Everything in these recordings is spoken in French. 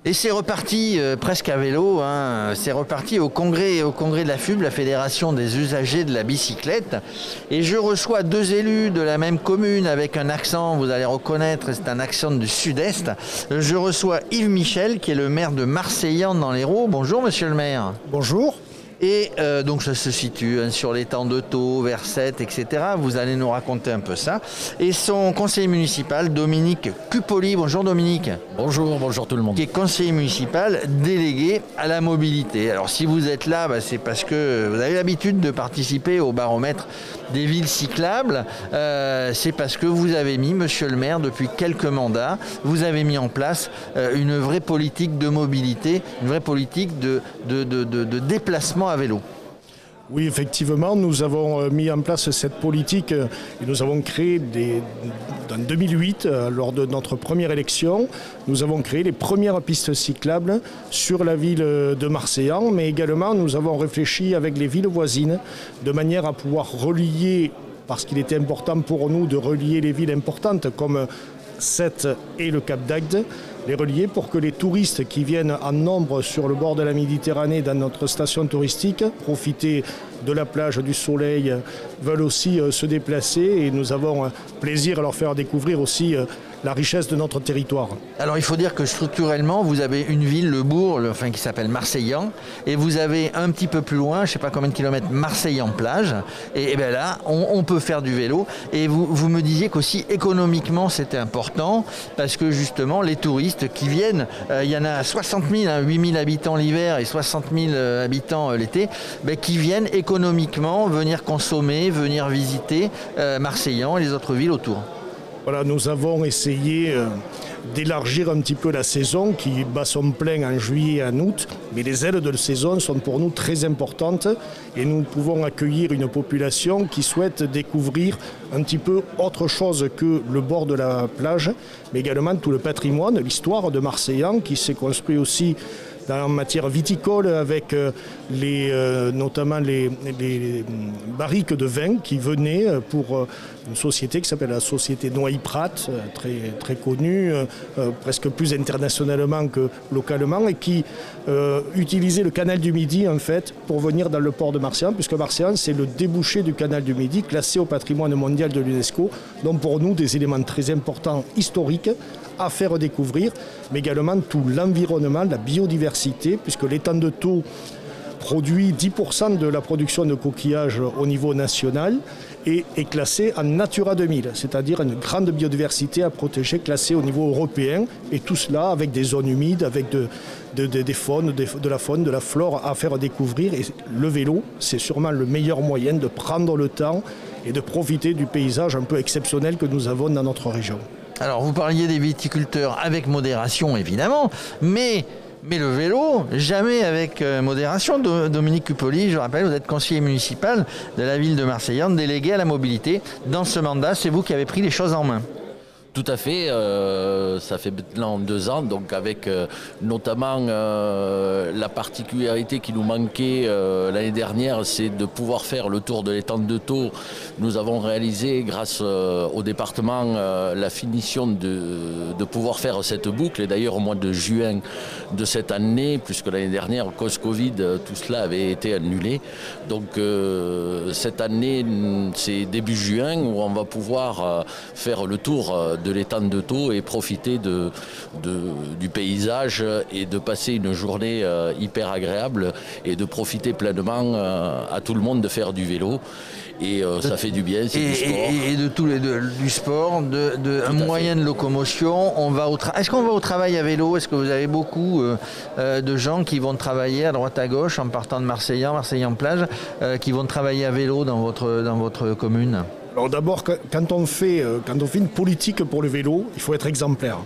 Et c'est reparti presque à vélo, hein. C'est reparti au congrès de la FUB, la Fédération des usagers de la bicyclette. Et je reçois deux élus de la même commune avec un accent, vous allez reconnaître, c'est un accent du sud-est. Je reçois Yves Michel, qui est le maire de Marseillan dans l'Hérault. Bonjour monsieur le maire. Bonjour. Et donc ça se situe sur l'étang de Thau, Verset, etc. Vous allez nous raconter un peu ça. Et son conseiller municipal, Dominique Cupoli. Bonjour Dominique. Bonjour tout le monde. Qui est conseiller municipal délégué à la mobilité. Alors si vous êtes là, c'est parce que vous avez l'habitude de participer au baromètre des villes cyclables. C'est parce que vous avez mis, monsieur le maire, depuis quelques mandats, vous avez mis en place une vraie politique de mobilité, une vraie politique de déplacement à vélo. Oui, effectivement, nous avons mis en place cette politique et nous avons créé en 2008, lors de notre première élection, nous avons créé les premières pistes cyclables sur la ville de Marseillan, mais également nous avons réfléchi avec les villes voisines de manière à pouvoir relier, parce qu'il était important pour nous de relier les villes importantes comme Sète et le Cap d'Agde, les relier pour que les touristes qui viennent en nombre sur le bord de la Méditerranée dans notre station touristique, profiter de la plage, du soleil, veulent aussi se déplacer et nous avons plaisir à leur faire découvrir aussi la richesse de notre territoire. Alors il faut dire que structurellement, vous avez une ville, le bourg, qui s'appelle Marseillan, et vous avez un petit peu plus loin, je ne sais pas combien de kilomètres, Marseillan-Plage, et bien là, on peut faire du vélo. Et vous me disiez qu'aussi économiquement, c'était important, parce que justement, les touristes qui viennent, il y en a 60 000, 8 000 habitants l'hiver et 60 000 habitants l'été, qui viennent économiquement venir consommer, venir visiter Marseillan et les autres villes autour. Voilà, nous avons essayé d'élargir un petit peu la saison qui bat son plein en juillet et en août, mais les ailes de saison sont pour nous très importantes et nous pouvons accueillir une population qui souhaite découvrir un petit peu autre chose que le bord de la plage, mais également tout le patrimoine, l'histoire de Marseillan qui s'est construit aussi en matière viticole avec notamment les barriques de vin qui venaient pour une société qui s'appelle la société Noailles-Prat, très, très connue, presque plus internationalement que localement, et qui utilisait le canal du Midi en fait pour venir dans le port de Marseillan, puisque Marseillan c'est le débouché du canal du Midi, classé au patrimoine mondial de l'UNESCO, donc pour nous des éléments très importants historiques à faire découvrir, mais également tout l'environnement, la biodiversité, puisque l'étang de Thau produit 10% de la production de coquillages au niveau national et est classé en Natura 2000, c'est-à-dire une grande biodiversité à protéger, classée au niveau européen, et tout cela avec des zones humides, avec des faunes, de la faune, de la flore à faire découvrir. Et le vélo, c'est sûrement le meilleur moyen de prendre le temps et de profiter du paysage un peu exceptionnel que nous avons dans notre région. Alors vous parliez des viticulteurs avec modération évidemment, mais le vélo, jamais avec modération. Dominique Cupoli, je rappelle, vous êtes conseiller municipal de la ville de Marseillan, délégué à la mobilité. Dans ce mandat, c'est vous qui avez pris les choses en main. Tout à fait, ça fait maintenant 2 ans, donc avec notamment la particularité qui nous manquait l'année dernière, c'est de pouvoir faire le tour de l'étang de Thau. Nous avons réalisé, grâce au département, la finition de pouvoir faire cette boucle. Et d'ailleurs, au mois de juin de cette année, puisque l'année dernière, cause Covid, tout cela avait été annulé. Donc cette année, c'est début juin où on va pouvoir faire le tour de l'étang de Thau et profiter du paysage et de passer une journée hyper agréable et de profiter pleinement à tout le monde de faire du vélo. Et ça fait du bien, c'est du sport. Et du sport, un moyen de locomotion. Est-ce qu'on va au travail à vélo? Est-ce que vous avez beaucoup de gens qui vont travailler à droite à gauche en partant de Marseillan-Plage, qui vont travailler à vélo dans votre commune? Alors d'abord, quand on fait une politique pour le vélo, il faut être exemplaire.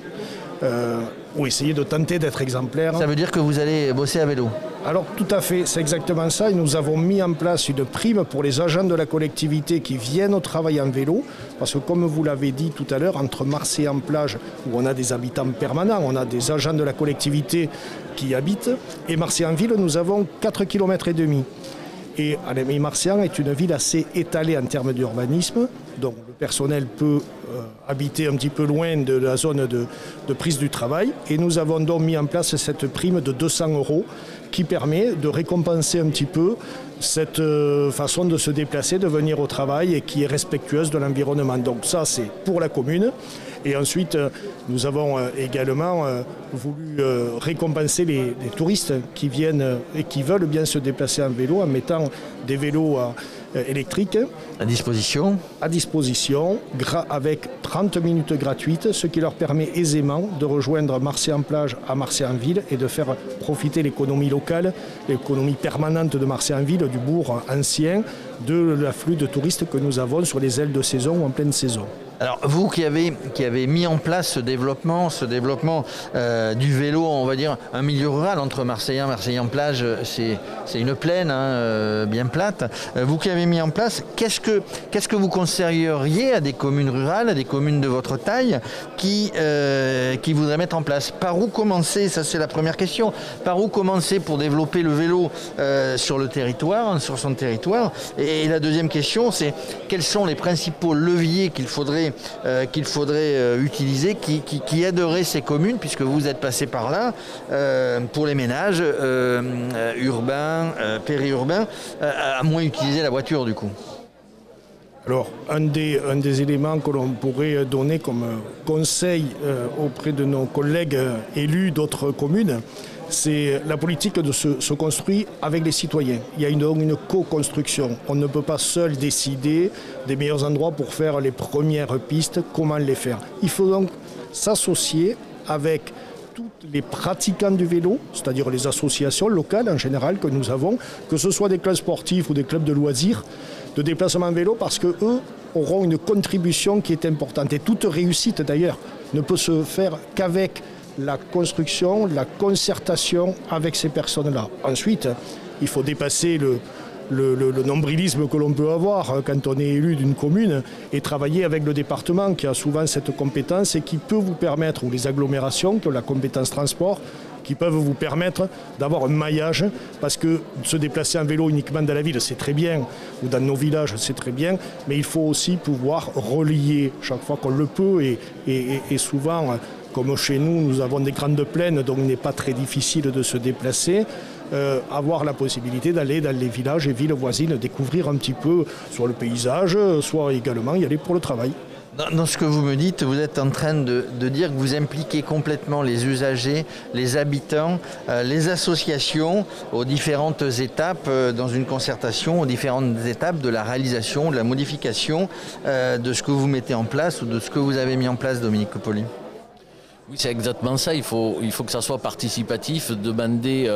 Ou essayer de tenter d'être exemplaire. Ça veut dire que vous allez bosser à vélo? Alors tout à fait, c'est exactement ça. Et nous avons mis en place une prime pour les agents de la collectivité qui viennent au travail en vélo. Parce que comme vous l'avez dit tout à l'heure, entre Marseillan-Plage, où on a des habitants permanents, on a des agents de la collectivité qui habitent, et Marseillan-Ville, nous avons 4,5 km. Et Marseillan est une ville assez étalée en termes d'urbanisme, donc le personnel peut habiter un petit peu loin de la zone de prise du travail. Et nous avons donc mis en place cette prime de 200 € qui permet de récompenser un petit peu cette façon de se déplacer, de venir au travail et qui est respectueuse de l'environnement. Donc ça, c'est pour la commune. Et ensuite, nous avons également voulu récompenser les touristes qui viennent et qui veulent bien se déplacer en vélo en mettant des vélos électriques à disposition, avec 30 minutes gratuites, ce qui leur permet aisément de rejoindre Marseillan-Plage à Marseillan-Ville et de faire profiter l'économie locale, l'économie permanente de Marseillan-Ville, du bourg ancien, de l'afflux de touristes que nous avons sur les ailes de saison ou en pleine saison. Alors vous qui avez mis en place ce développement du vélo, on va dire un milieu rural entre Marseillan-Plage, c'est une plaine bien plate. Vous qui avez mis en place, qu'est-ce que vous conseilleriez à des communes rurales, à des communes de votre taille qui voudraient mettre en place? Par où commencer? Ça c'est la première question. Par où commencer pour développer le vélo sur son territoire? Et la deuxième question, c'est quels sont les principaux leviers qu'il faudrait utiliser, qui aiderait ces communes, puisque vous êtes passé par là, pour les ménages urbains, périurbains, à moins utiliser la voiture du coup. Alors, un des éléments que l'on pourrait donner comme conseil auprès de nos collègues élus d'autres communes, c'est la politique de se construire avec les citoyens. Il y a une co-construction. On ne peut pas seul décider des meilleurs endroits pour faire les premières pistes, comment les faire. Il faut donc s'associer avec tous les pratiquants du vélo, c'est-à-dire les associations locales en général que nous avons, que ce soit des clubs sportifs ou des clubs de loisirs, de déplacement en vélo, parce qu'eux auront une contribution qui est importante. Et toute réussite d'ailleurs ne peut se faire qu'avec la construction, la concertation avec ces personnes-là. Ensuite, il faut dépasser le nombrilisme que l'on peut avoir quand on est élu d'une commune et travailler avec le département qui a souvent cette compétence et qui peut vous permettre, ou les agglomérations qui ont la compétence transport, qui peuvent vous permettre d'avoir un maillage, parce que se déplacer en vélo uniquement dans la ville, c'est très bien, ou dans nos villages, c'est très bien, mais il faut aussi pouvoir relier chaque fois qu'on le peut et souvent, comme chez nous, nous avons des grandes plaines, donc il n'est pas très difficile de se déplacer, avoir la possibilité d'aller dans les villages et villes voisines, découvrir un petit peu soit le paysage, soit également y aller pour le travail. Dans ce que vous me dites, vous êtes en train de dire que vous impliquez complètement les usagers, les habitants, les associations aux différentes étapes dans une concertation, aux différentes étapes de la réalisation, de la modification de ce que vous mettez en place ou de ce que vous avez mis en place, Dominique Coppoli. Oui, c'est exactement ça. Il faut que ça soit participatif, demander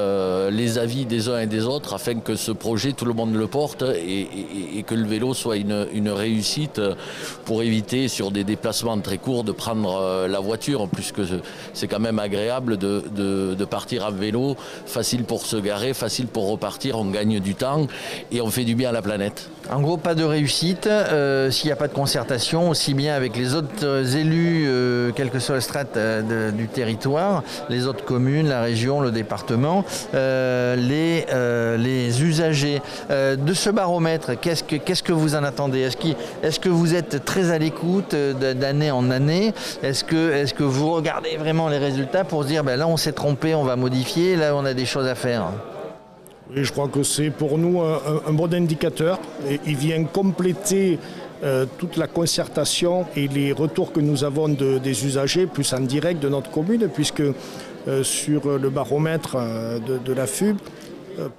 les avis des uns et des autres afin que ce projet, tout le monde le porte et que le vélo soit une réussite pour éviter sur des déplacements très courts de prendre la voiture, puisque c'est quand même agréable de partir à vélo, facile pour se garer, facile pour repartir, on gagne du temps et on fait du bien à la planète. En gros, pas de réussite s'il n'y a pas de concertation, aussi bien avec les autres élus, quelle que soit la strate du territoire, les autres communes, la région, le département, les usagers. De ce baromètre, qu'est-ce que vous en attendez? Est-ce que vous êtes très à l'écoute d'année en année? Est-ce que vous regardez vraiment les résultats pour se dire là on s'est trompé, on va modifier, là on a des choses à faire? Oui, je crois que c'est pour nous un bon indicateur. Et il vient compléter toute la concertation et les retours que nous avons des usagers, plus en direct de notre commune, puisque sur le baromètre de la FUB,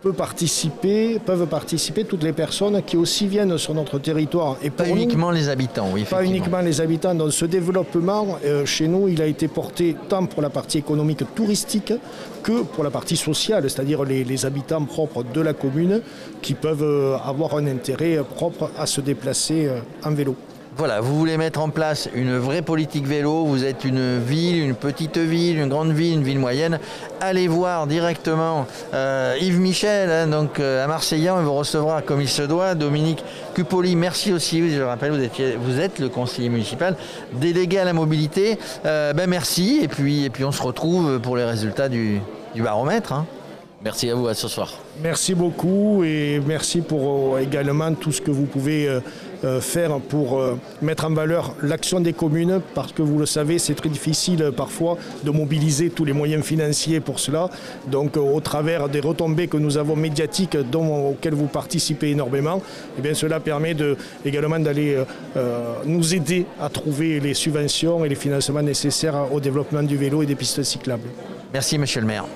peuvent participer toutes les personnes qui aussi viennent sur notre territoire. Et pas uniquement les habitants, oui. Pas uniquement les habitants. Donc ce développement, chez nous, il a été porté tant pour la partie économique touristique que pour la partie sociale, c'est-à-dire les habitants propres de la commune qui peuvent avoir un intérêt propre à se déplacer en vélo. Voilà, vous voulez mettre en place une vraie politique vélo, vous êtes une ville, une petite ville, une grande ville, une ville moyenne. Allez voir directement Yves Michel, donc à Marseillan, il vous recevra comme il se doit. Dominique Coppoli, merci aussi, je le rappelle, vous êtes le conseiller municipal délégué à la mobilité. Merci, et puis on se retrouve pour les résultats du baromètre. Merci à vous, à ce soir. Merci beaucoup et merci pour également tout ce que vous pouvez faire pour mettre en valeur l'action des communes, parce que vous le savez, c'est très difficile parfois de mobiliser tous les moyens financiers pour cela. Donc au travers des retombées que nous avons médiatiques auxquelles vous participez énormément, eh bien, cela permet également d'aller nous aider à trouver les subventions et les financements nécessaires au développement du vélo et des pistes cyclables. Merci monsieur le maire.